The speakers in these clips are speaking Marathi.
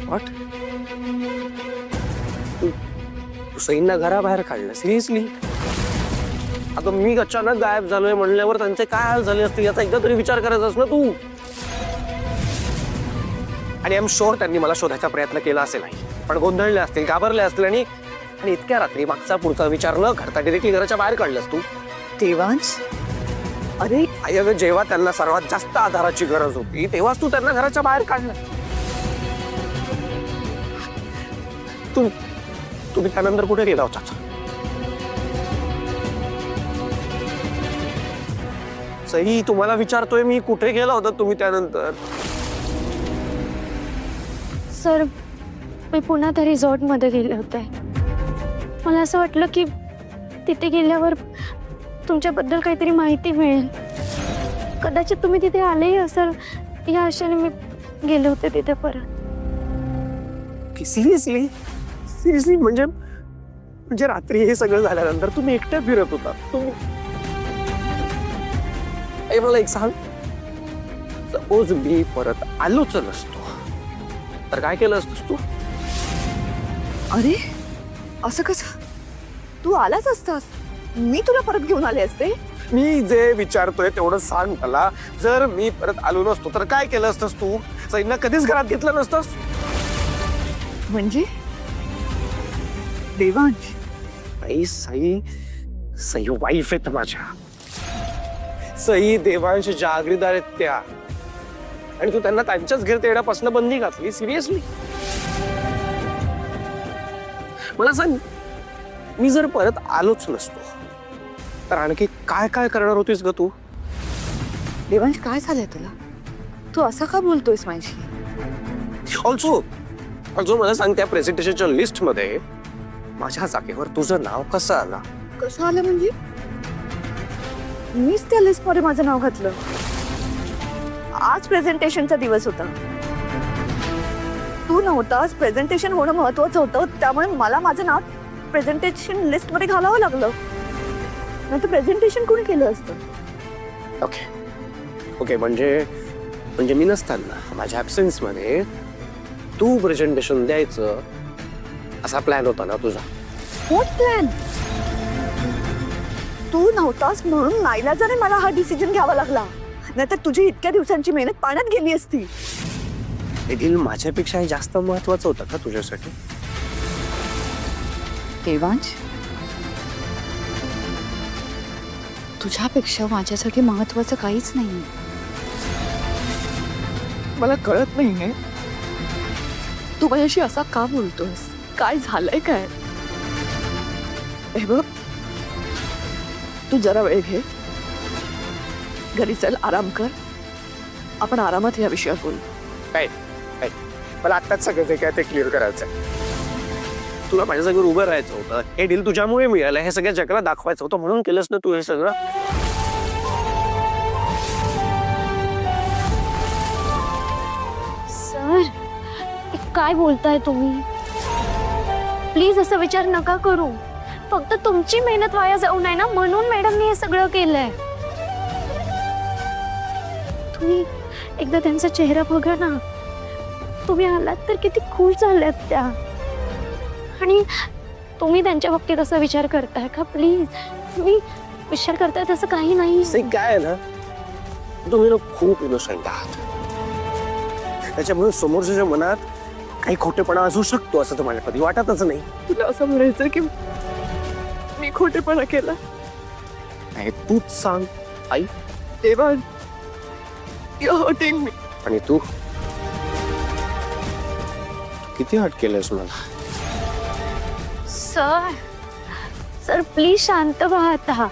व्हॉट? तू सईंना घराबाहेर काढलं? सिरियसली? आता मी अचानक गायब झालोय म्हणल्यावर त्यांचे काय हाल झाले असतील याचा एकदा तरी विचार करायचास ना तू. आणि आय एम शुअर त्यांनी मला शोधायचा प्रयत्न केला असेल नाही, पण गोंधळले असतील, घाबरले असतील आणि इतक्या रात्री मागचा पुढचा विचार न करता डिरेक्टली घराच्या बाहेर काढलंस तू. देवांश, अरे आई अगं, जेव्हा त्यांना सर्वात जास्त आधाराची गरज होती तेव्हाच तू त्यांना घराच्या बाहेर काढलं. तुम्ही त्यानंतर कुठे गेला होता? सई, तुम्हाला विचारतोय मी, कुठे गेला होता तुम्ही त्यानंतर? सर, मी पुन्हा त्या रिसॉर्टमध्ये गेले होते. मला असं वाटलं की तिथे गेल्यावर तुमच्याबद्दल काहीतरी माहिती मिळेल. कदाचित तुम्ही तिथे आलेही असाल या आशेने मी गेले होते तिथे परत. सिरियसली? सिरियसली म्हणजे रात्री हे सगळं झाल्यानंतर तुम्ही एकट्या फिरत होता? तुम्ही आई, मला एक सांग, सपोज मी परत आलोच नसतो तर काय केलं असतोस तू? अरे असं कसं? तू आलाच असतास, मी तुला परत घेऊन आले असते. मी जे विचारतोय तेवढं सांग मला. जर मी परत आलो नसतो तर काय केलं असतंस तू? सईंना कधीच घरात घेतलं नसतंस? म्हणजे देवांश, आई, सई वाईफ आहेत माझ्या. सई देवांश जागीरदार आहेत त्या, आणि तू त्यांना त्यांच्याच घेर येण्यापासून बंदी घातली? सिरियसली? मला सांग, मी जर परत आलोच नसतो तर आणखी काय काय करणार होतीस ग तू? देवांश काय झालंय तुला? तू असं का बोलतोयस माझी? ऑल्सो मला सांग, त्या प्रेझेंटेशनच्या लिस्ट मध्ये माझ्या जागेवर तुझं नाव कसं आलं? कसं आलं म्हणजे? मीच त्या लिस्ट मध्ये माझं नाव घातलं. आज प्रेझेंटेशनचा दिवस होता, तू नव्हतास. प्रेझेंटेशन होणं महत्वाचं होतं, त्यामुळे मला माझं नाव प्रेझेंटेशन लिस्ट मध्ये घालावं लागलं. नाही तर प्रेझेंटेशन कोणी केलं असतं? ओके म्हणजे मी नसताना माझ्या ऍब्सेन्स मध्ये तू प्रेझेंटेशन द्यायचं असा प्लॅन होता ना तुझा? What plan? तू नव्हतास म्हणून नाईलाजाने मला हा डिसिजन घ्यावा लागला, नाहीतर तुझी इतक्या दिवसांची मेहनत पाण्यात गेली असती. हे डील माझ्यापेक्षा जास्त महत्वाचं होतं का तुझ्यासाठी? देवांश, तुझ्यापेक्षा माझ्यासाठी महत्वाचं काहीच नाही. मला कळत नाहीये तू माझ्याशी असा का बोलतोस. काय झालंय काय? हे बघ, तू जरा वेळ घे, घरी चल, आराम कर. आपण आरामात या विषयावर बोलू. काय मला आत्ताच सगळं जे काय ते क्लिअर करायचंय. तुला माझ्या जागेवर उभं राहायचं होतं, हे डील तुझ्यामुळे मिळालं, हे सगळ्या जगाला दाखवायचं होतं म्हणून केलंस ना तू हे सगळं. सर, काय बोलताय तुम्ही? प्लीज असा विचार नका करू. फक्त तुमची मेहनत वाया जाऊ नये ना म्हणून मॅडमनी हे सगळं केलंय. तुम्ही एकदा त्यांचा चेहरा बघा ना. तुम्ही आलात तर किती खुश झाल्यात त्या, आणि तुम्ही त्यांच्या बाबतीत असा विचार करताय का? प्लीज, तुम्ही विचार करताय तसं काही नाही. काय आहे ना, तुम्ही ना खूप इनोसंट आहात, त्याच्यामुळे समोरच्या मनात काही खोटेपणा असू शकतो असं तुम्हाला कधी वाटतच नाही. तुला असं म्हणायचं की मी खोटेपणा केला? तूच सांग आई. Devansh, you are hurting me. आणि तू किती हट केलंयस मला. सर प्लीज शांत व्हा आता.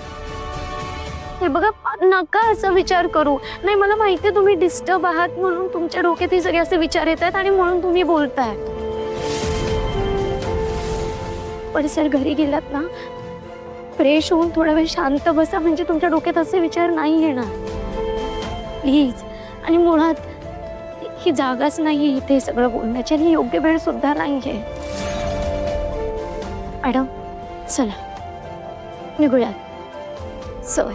हे बघा, नका असं विचार करू. नाही, मला माहिती आहे तुम्ही डिस्टर्ब आहात म्हणून तुमच्या डोक्यात हे सगळे असे विचार येत आहेत आणि म्हणून तुम्ही बोलताय. पण सर, घरी गेलात ना, फ्रेश होऊन थोडा वेळ शांत बसा, म्हणजे तुमच्या डोक्यात असे विचार नाही येणार. प्लीज. आणि मुळात ही जागाच नाही इथे सगळं बोलण्याची, आणि योग्य वेळ सुद्धा नाहीये. मॅडम, चला निघूयात. सर,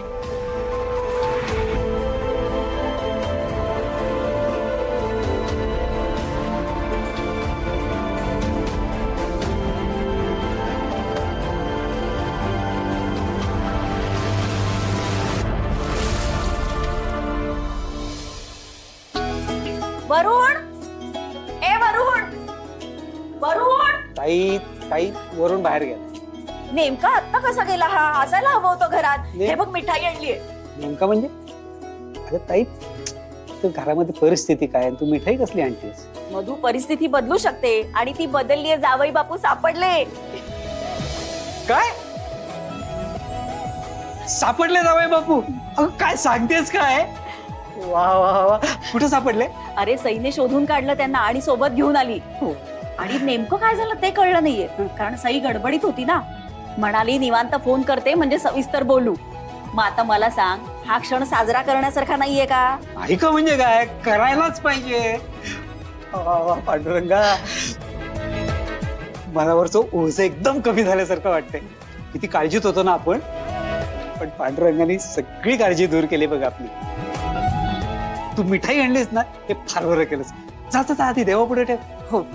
वरुण ताई ताई वरून बाहेर गेला. नेमका आत्ता कसा गेला हा? असायला हवं होतं घरात. हे बघ मिठाई आणलीये. नेमका म्हणजे अरे ताई तू घरामध्ये परिस्थिती काय आणि तू मिठाई कसली आणतेस? मधू परिस्थिती बदलू शकते आणि ती बदललीये. जावई बापू सापडले. काय सापडले जावई बापू? अगं काय सांगतेस काय? वा वा वा, कुठे सापडले? अरे सईने शोधून काढलं त्यांना आणि सोबत घेऊन आली. आणि नेमकं काय झालं ते कळलं नाहीये, कारण सई गडबडीत होती ना. म्हणाली निवांत फोन करते म्हणजे सविस्तर बोलू. मग आता मला सांग, हा क्षण साजरा करण्यासारखा नाहीये का? ऐका म्हणजे काय, करायलाच पाहिजे. पांडुरंगा मनावरचं ओझ एकदम कमी झाल्यासारखं वाटतंय. किती काळजीत होतो ना आपण, पण पांडुरंगाने सगळी काळजी दूर केली बघ आपली. तू मिठाई आणलीस ना, हे फार बरं केलंस. जा आधी देवा पुढे ठेव. हो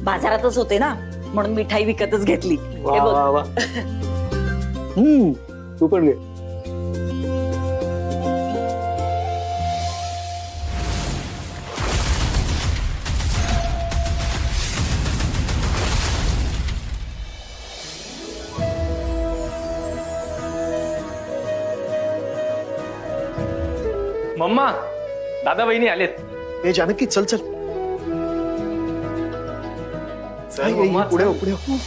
बाजारातच होते ना, म्हणून मिठाई विकतच घेतली. हे वा बघ. वा वा. तू पण घे. मम्मा, दादा बहिणी आलेत. हे जानकी चल चल. चल आई, मम्मा, पुढे चल. हो, पुढे हो.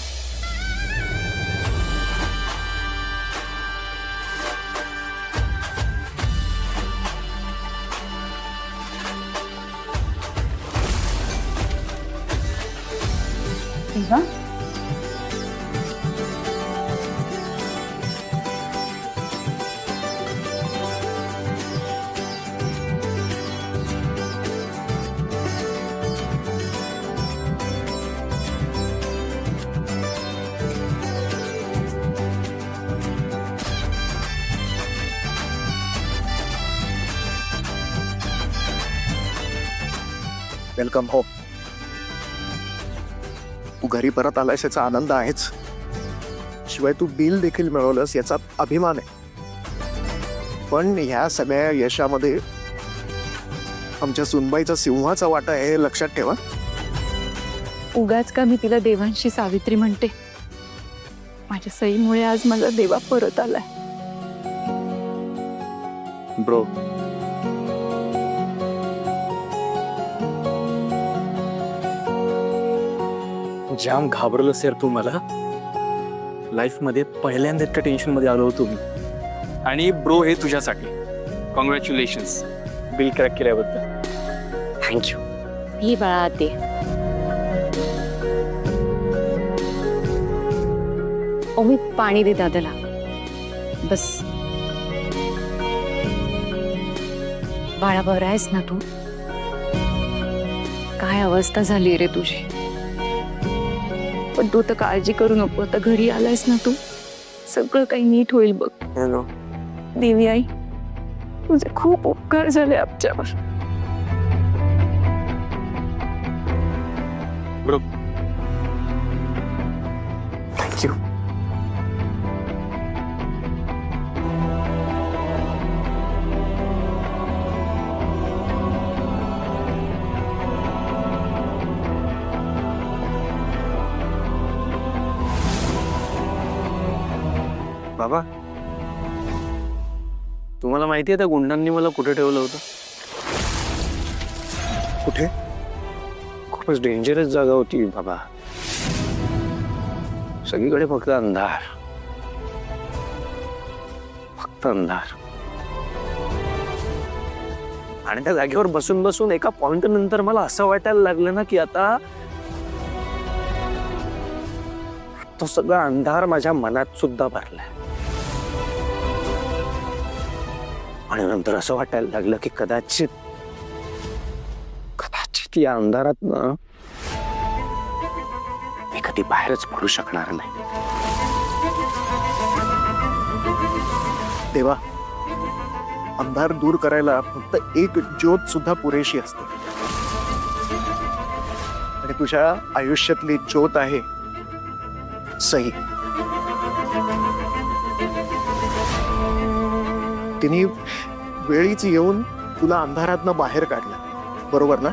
वेलकम हो. तू घरी परत आलायस याचा आनंद आहेच, शिवाय तू बिल देखील मिळवलंस याचा अभिमान आहे. पण ह्या सगळ्या यशामध्ये आमच्या सुनबाईचा सिंहाचा वाटा आहे हे लक्षात ठेवा. उगाच का मी तिला देवांशी सावित्री म्हणते. माझ्या सईमुळे आज माझा देवा परत आलाय. ब्रो, जाम घाबरलंस यार तू मला. लाईफ मध्ये पहिल्यांदा इतक्या टेन्शन मध्ये आलो होतो मी. आणि ब्रो हे तुझ्यासाठी. कॉंग्रॅच्युलेशन्स बिल क्रॅक केल्याबद्दल. थँक्यू. ही बाळा ते मी पाणी दे दादाला. बस बाळा, बरं आहेस ना तू? काय अवस्था झाली रे तुझी. पण तू तर काळजी करू नको. आता घरी आलायस ना तू, सगळं काही नीट होईल बघ. देवी आई, तुझे खूप उपकार झाले आमच्यावर. Bro thank you. बाबा, तुम्हाला माहिती आहे त्या गुंडांनी मला कुठे ठेवलं होतं? कुठे? खूपच डेंजरस जागा होती बाबा. सगळीकडे फक्त अंधार, फक्त अंधार. आणि त्या जागेवर बसून बसून एका पॉइंट नंतर मला असं वाटायला लागलं ना की आता तो सगळा अंधार माझ्या मनात सुद्धा भरलाय. आणि नंतर असं वाटायला लागलं की कदाचित या अंधारात ना मी कधी बाहेरच पडू शकणार नाही. देवा, अंधार दूर करायला फक्त एक ज्योत सुद्धा पुरेशी असते. आणि तुझ्या आयुष्यातली ज्योत आहे सई तिने वेळीच येऊन तुला अंधारातनं बाहेर काढलं, बरोबर ना?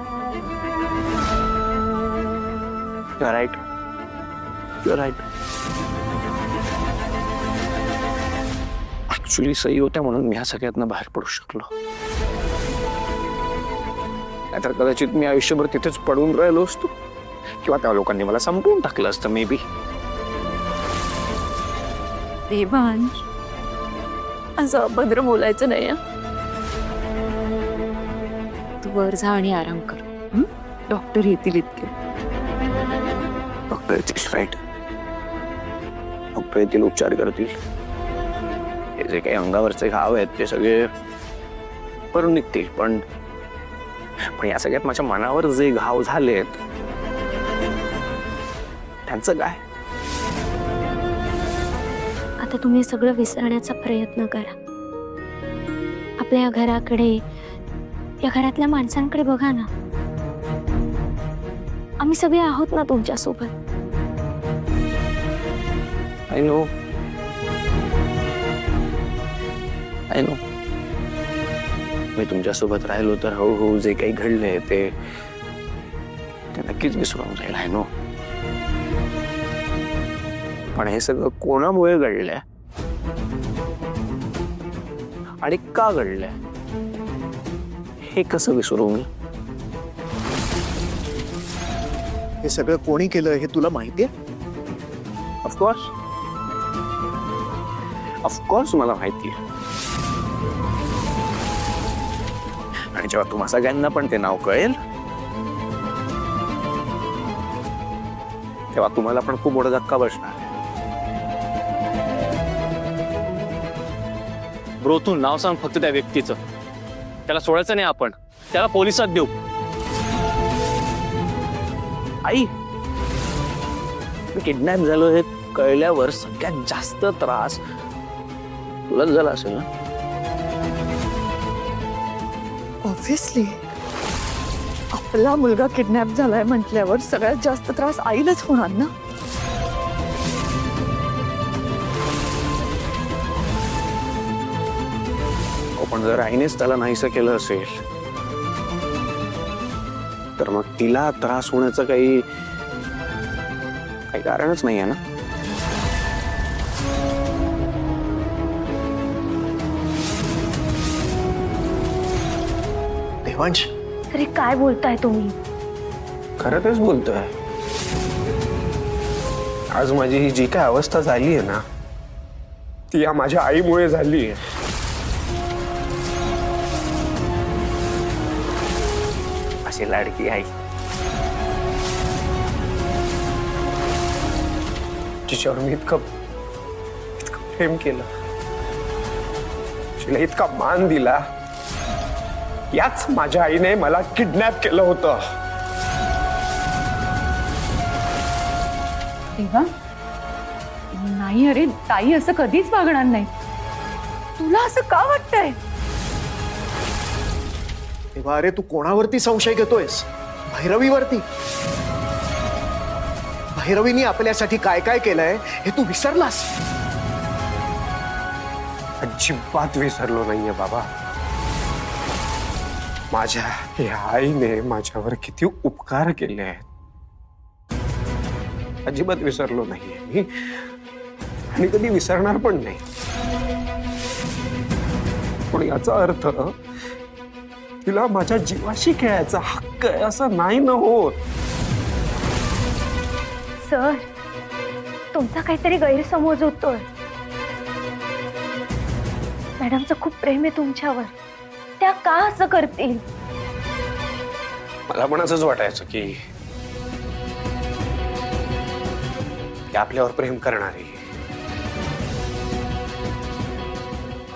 Right, you right. ऍक्च्युली सही होत्या म्हणून मी ह्या सगळ्यातनं बाहेर पडू शकलो. नाहीतर कदाचित मी आयुष्यभर तिथेच पडून राहिलो असतो, किंवा त्या लोकांनी मला संपवून टाकलं असतं मे बी. देवांश, असं अभद्र बोलायचं नाही हं? तू वर जा आणि आराम कर. डॉक्टर येतील इतके. डॉक्टर येतील, राईट. डॉक्टर येतील, उपचार करतील. हे जे काही अंगावरचे घाव आहेत ते सगळे भरून निघतील. पण या सगळ्यात माझ्या मनावर जे घाव झालेत त्यांचं काय? आता तुम्ही सगळं विसरण्याचा प्रयत्न करा. आपल्या घराकडे, या घरातल्या माणसांकडे बघा ना. आम्ही सगळे आहोत ना तुमच्यासोबत. I know, I know. मी तुमच्यासोबत राहिलो तर हळूहळू जे काही घडलंय ते नक्कीच विसरून जाईल. I know. पण हे सगळं कोणामुळे घडलंय आणि का घडलंय हे कसं विसरू मी? हे सगळं कोणी केलं हे तुला माहितीये? ऑफकोर्स, ऑफकोर्स मला माहिती आहे. आणि जेव्हा तुम्हा सगळ्यांना पण ते नाव कळेल तेव्हा तुम्हाला पण खूप मोठा धक्का बसणार. ब्रो, तू नाव सांग फक्त त्या व्यक्तीचं. त्याला सोडायचं नाही आपण, त्याला पोलिसात देऊ. आई, मी किडनॅप झालो हे कळल्यावर सगळ्यात जास्त त्रास तुलाच झाला असेल ना? ऑब्व्हियसली आपला मुलगा किडनॅप झालाय म्हटल्यावर सगळ्यात जास्त त्रास आईलाच होणार ना. पण जर आईनेच त्याला नाहीसं केलं असेल तर मग तिला त्रास होण्याचं काही कारणच नाही आहे ना. देवांश, तरी काय बोलताय तुम्ही? खरं तेच बोलतोय. आज माझी ही जी काय अवस्था झाली आहे ना ती या माझ्या आईमुळे झाली आहे. अशी लाडकी आई, जिच्यावर मी इतकं प्रेम केलं, तिला इतका मान दिला, याच माझ्या आईने मला किडनॅप केलं होतं. देवा, नाही अरे ताई असं कधीच वागणार नाही. तुला असं का वाटतंय? तेव्हा अरे तू कोणावरती संशय घेतोयस? भैरवीवरती. भैरवीने आपल्यासाठी काय काय केलंय हे तू विसरलास? अजिबात विसरलो नाहीये बाबा. माझ्या या आईने माझ्यावर किती उपकार केले आहेत, अजिबात विसरलो नाहीये मी, आणि कधी विसरणार पण नाही. पण याचा अर्थ तिला माझ्या जीवाशी खेळायचा हक्क आहे असं नाही ना होत. सर, तुमचा काहीतरी गैरसमज होतोय. मॅडमचं खूप प्रेम आहे तुमच्यावर. त्या का असं करतील? मला पण असंच वाटायचं की आपल्यावर प्रेम करणारी,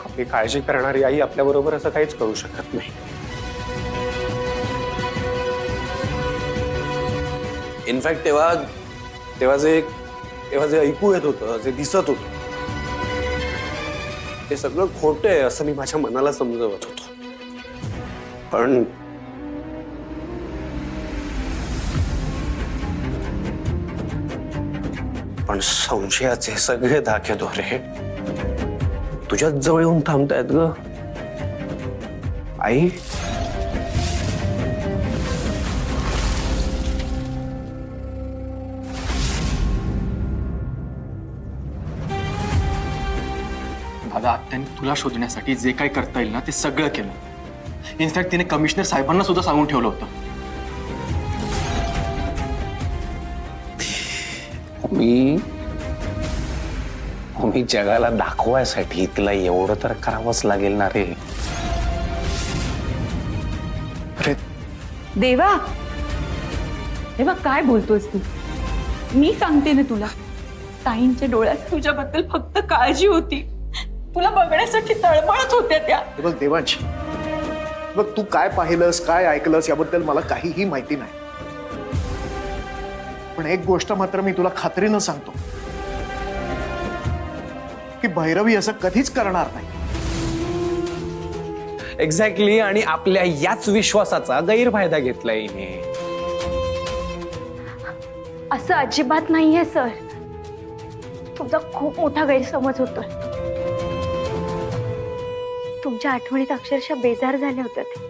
आपली काळजी करणारी आई आपल्या बरोबर असं काहीच करू शकत नाही. इनफॅक्ट तेव्हा जे ऐकू येत होतं, जे दिसत होतं, ते सगळं खोटं आहे असं मी माझ्या मनाला समजवत होतो. पण पण संशयाचे सगळे धाकेदोरे तुझ्याच जवळ येऊन थांबतायत ग आई. दादा, आत्याने तुला शोधण्यासाठी जे काही करता येईल ना ते सगळं केलं. इनफॅक्ट तिने कमिशनर साहेबांना सुद्धा सांगून ठेवलं होतं. मी जगाला दाखवायसाठी तिला एवढं तर करावंच लागेल ना रे. देवा, देवा काय बोलतोस तू? मी सांगते ना तुला, ताईंच्या डोळ्यात तुझ्याबद्दल फक्त काळजी होती. तुला बघण्यासाठी तळमळत होत्या त्या. बघ देवांश, बघ तू काय पाहिलंस काय ऐकलंस याबद्दल मला काहीही माहिती नाही, पण एक गोष्ट मात्र मी तुला खात्रीनं सांगतो की भैरवी असं कधीच करणार नाही. एक्झॅक्टली. आणि आपल्या याच विश्वासाचा गैरफायदा घेतलाय हिने. असं अजिबात नाहीये सर, तुमचा खूप मोठा गैरसमज होतोय. तुमच्या आठवणीत अक्षरशः बेजार झाल्या होत्या ते.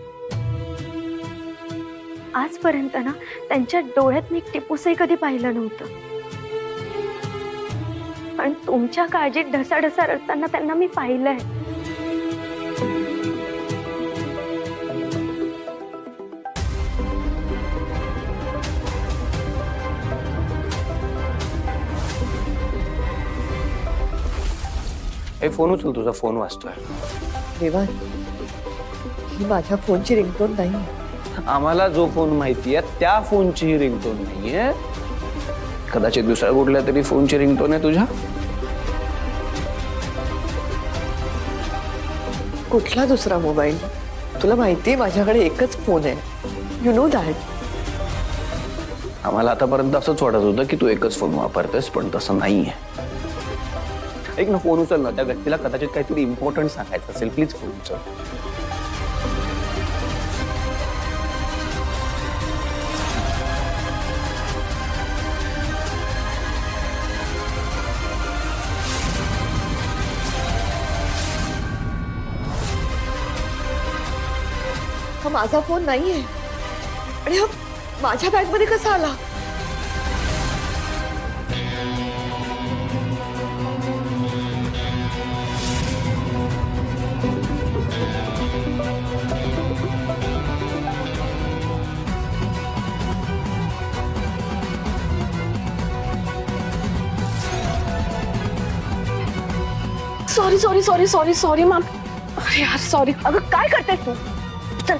आजपर्यंत ना त्यांच्या डोळ्यात मी टिपूसही कधी पाहिलं नव्हतं, पण तुमच्या काळजीत ढसाढसा रडताना त्यांना मी पाहिलंय. हे फोन उचल, तुझा फोन वाजतोय. देवान, ही माझ्या फोनची रिंगटोन नाही. आम्हाला जो फोन माहितीये त्या फोनची रिंगटोन नाहीये. कदाचित दुसऱ्या कुठल्या तरी फोनची रिंगटोन आहे तुझ्या. कुठला दुसरा मोबाईल? तुला माहितीये माझ्याकडे एकच फोन आहे. You know that. आम्हाला आतापर्यंत असंच वाटत होतं की तू एकच फोन वापरतेस, पण तसं नाहीये. एक ना, फोन उचल ना. त्या व्यक्तीला कदाचित काहीतरी इम्पॉर्टंट सांगायचं असेल. प्लीज फोन उचल. हा माझा फोन नाहीये आणि हा माझ्या बॅग मध्ये कसा आला? Sorry sorry sorry sorry sorry ma'am. अरे यार सॉरी. अगं काय करतेस तू? चल.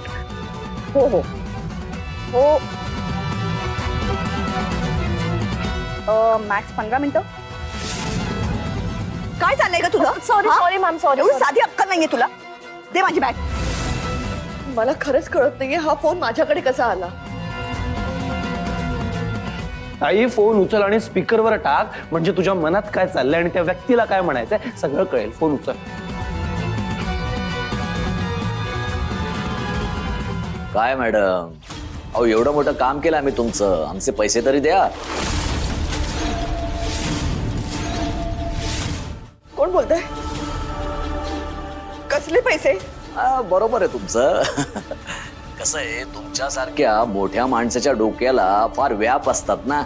हो हो हो. मॅक्स 15 मिनिटं. काय चाललंय का तुझं? Sorry sorry ma'am. सॉरी. एवढी साधी अक्कल नाहीये तुला. दे माझी बॅग. मला खरंच कळत नाहीये हा फोन माझ्याकडे कसा आला. आई, फोन उचल आणि स्पीकरवर टाक, म्हणजे तुझ्या मनात काय चाललंय आणि त्या व्यक्तीला काय म्हणायचंय सगळं कळेल. फोन उचल. काय मॅडम, अहो एवढं मोठं काम केलं आम्ही तुमचं, आमचे पैसे तरी द्या. कोण बोलतंय? कसले पैसे? बरोबर आहे तुमचं. कसं आहे, तुमच्यासारख्या मोठ्या माणसाच्या डोक्याला फार व्याप असतात ना,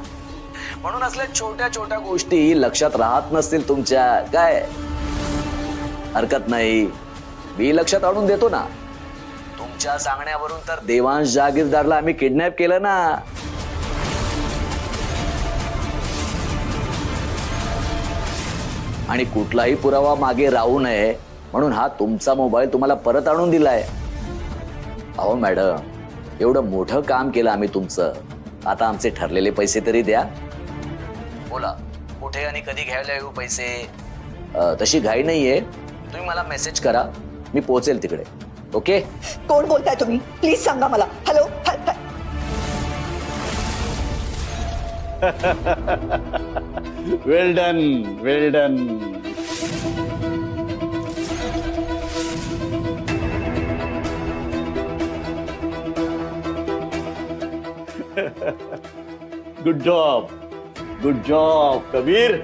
म्हणून असल्या छोट्या छोट्या गोष्टी लक्षात राहत नसतील तुमच्या. काय हरकत नाही, मी लक्षात आणून देतो ना. तुमच्या सांगण्यावरून तर देवांश जागीरदारला आम्ही किडनॅप केलं ना. आणि कुठलाही पुरावा मागे राहू नये म्हणून हा तुमचा मोबाईल तुम्हाला परत आणून दिलाय. अहो मॅडम, एवढं मोठं काम केलं आम्ही तुमचं, आता आमचे ठरलेले पैसे तरी द्या. बोला, कुठे आणि कधी घ्यायला येऊ पैसे? तशी घाई नाहीये, तुम्ही मला मेसेज करा, मी पोहोचेल तिकडे. ओके? कोण बोलताय तुम्ही? प्लीज सांगा मला. Hello. Well done, well done. Good job. Good job Kabir.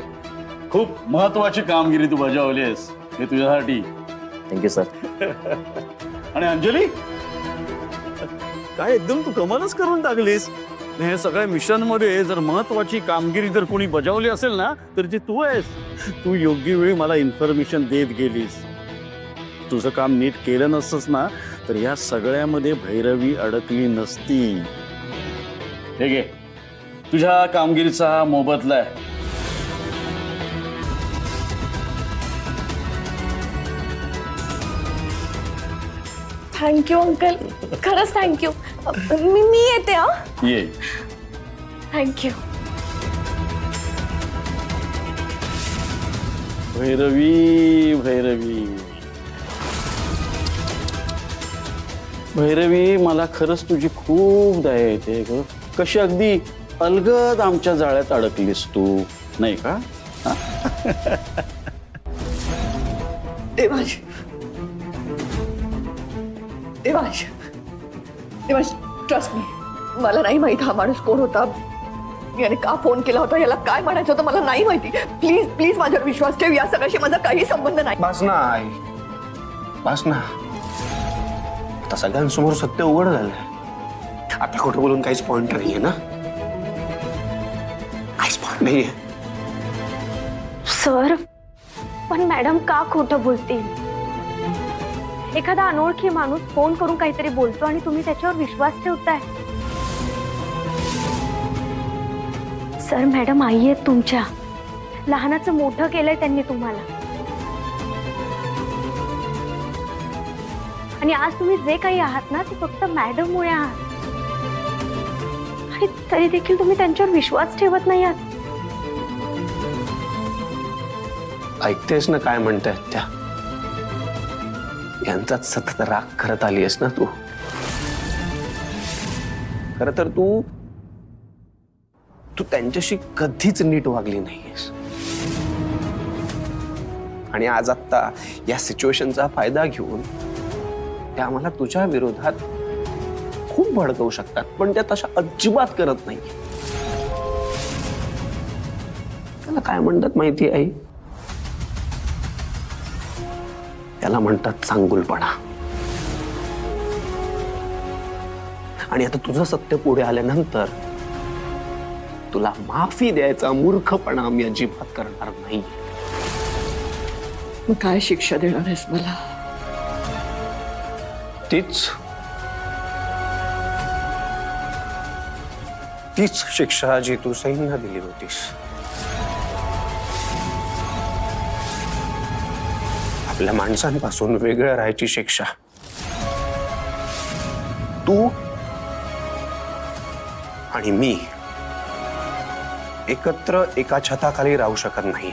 खूप महत्वाची कामगिरी तू बजावलीस हे तुझ्यासाठी. Thank you sir. आणि अंजली काय एकदम तू कमालच करून टाकलीस. हे सगळ्या मिशन मध्ये जर महत्वाची कामगिरी जर कोणी बजावली असेल ना तर ती तू आहेस. तू योग्य वेळी मला इन्फॉर्मेशन देत गेलीस. तुझं काम नीट केलं नसतंस ना तर या सगळ्यामध्ये भैरवी अडकली नसती. हे घे तुझ्या कामगिरीचा हा मोबदला आहे. थँक्यू अंकल, खरंच थँक्यू. मी येते हा. ये. थँक्यू. भैरवी भैरवी भैरवी मला खरंच तुझी खूप दया येते ग. कशी अगदी अलगद आमच्या जाळ्यात अडकलीस तू नाही का. देवांश देवांश देवांश ट्रस्ट मी, मला नाही माहित हा माणूस कोण होता, याने का फोन केला होता, याला काय म्हणायचं होतं मला नाही माहिती. प्लीज प्लीज माझ्यावर विश्वास ठेव. या सगळ्याशी माझा काही संबंध नाही. बस ना आई, बस ना. आता सगळ्यांसमोर सत्य उघड झालंय. आता खोटं बोलून काहीच पॉइंट नाहीये ना. काहीच पॉइंट नाहीये. सर पण मॅडम का खोटं बोलतील. एखादा अनोळखी माणूस फोन करून काहीतरी बोलतो आणि तुम्ही त्याच्यावर विश्वास ठेवताय. सर मॅडम आई आहेत तुमच्या. लहानाचं मोठं केलंय त्यांनी तुम्हाला. आणि आज तुम्ही जे काही आहात ना ते फक्त मॅडममुळे आहात. आणि तरी देखील तुम्ही त्यांच्यावर विश्वास ठेवत नाही आहात. ऐकतेस ना काय म्हणतायत त्या. यांचाच सतत राग करत आली आहेस ना तू. खर तर तू त्यांच्याशी कधीच नीट वागली नाहीयेस. आणि आज आत्ता या सिच्युएशनचा फायदा घेऊन ते आम्हाला तुझ्या विरोधात खूप भडकवू शकतात, पण त्या तशा अजिबात करत नाही. त्याला काय म्हणतात माहिती आई. त्याला म्हणतात चांगुलपणा. आणि आता तुझं सत्य पुढे आल्यानंतर तुला माफी द्यायचा मूर्खपणा मी अजिबात करणार नाही. मग काय शिक्षा देणार आहेस मला. तीच शिक्षा जी तू सईंना दिली होतीस. आपल्या माणसांपासून वेगळं राहायची शिक्षा. तू आणि मी एकत्र एका छताखाली राहू शकत नाही.